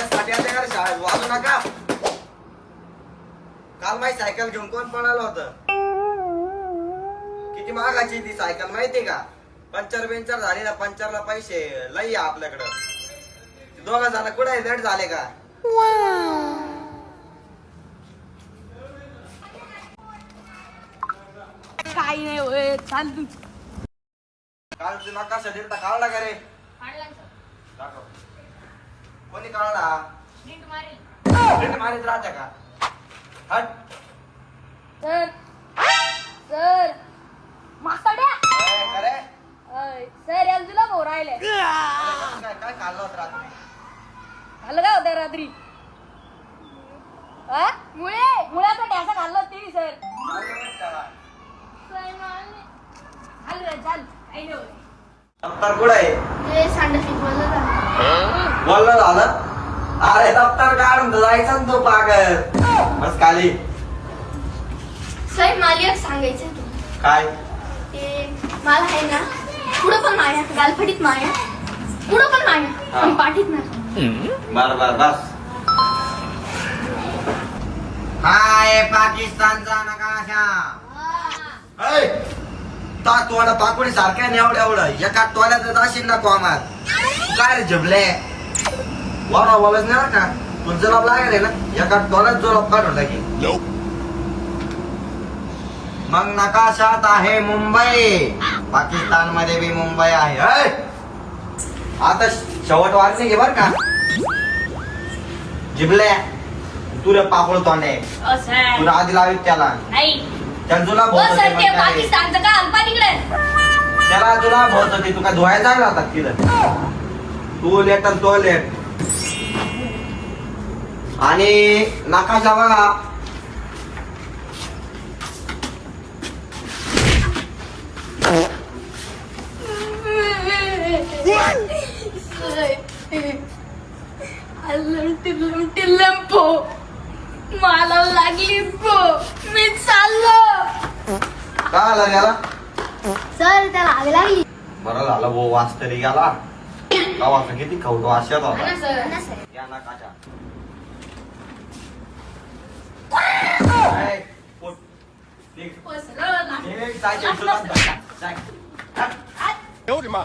माझ्यासाठी आले का शाळेत वाजू नका. काल माझी सायकल घेऊन कोण पळालं होतं? किती महागाची ती सायकल माहितीये का? पंचर बेंचर झाली ना, पंचरला पैसे लई आहे आपल्याकडं. दोघं जण कुठे लेट झाले का? काही नाही होय, चाल तू. काल तुला कसा दिलता काढला का रे? दाखव. कोणी काढला? प्रिंट मारीत राहत्या का? हट. सर सर माकडे करे सर याला तुला भाऊ राहिले काय काय खाल्लं होतं रात्री? खाल्लं का होतं रात्री? मुळ्याचा ठ्यासा खाल्लं होतं तिने सर. चाल रे चाल, काही नाही होत. दप्तर कुठं आहे? ते सांडशी बोललं झालं. अरे दप्तर काढून तर जायचं ना तू पागल. बस खाली. सर मला एक सांगायचं तू काय? ते मला आहे ना, पुढं पण माया, गालफडीत माया, पुढं पण माया, पण पाठीत नाही. बर बर बस. हाय पाकिस्तानचा नकाशा. तोडा पाकुडी सारख्या एवढं एवढं एका टोल्यात जाशील ना कॉमात. काय रे झबले वारा बोलच नाही का? तू जलाब लागेल ना, एका टोल्यात जलाब काढून टाकी. मग नकाशात आहे मुंबई. पाकिस्तान मध्ये बी मुंबई आहे. आता शेवट वारणी घे बर का जिबल्या. तुला पापड तोंडे तुला आधी लावित त्याला त्याला तुला पाकिस्तानचं का अल्पा तिकडे त्याला तुला भरत होती. तू काय धुवायला जायला होता तिथं? तू लेट आणि तो लेट. आणि नकाशा बघा. लंपो मला लागली पो, मी चाललो. का आला गेला? सर त्याला आग लागली. बरं झालं वो वास तरी गेला. का वास किती खवतो वास येत होता. सर या नकाशा. पोट. निघ. निघ, जायचं तुला. जाय. एवढी मा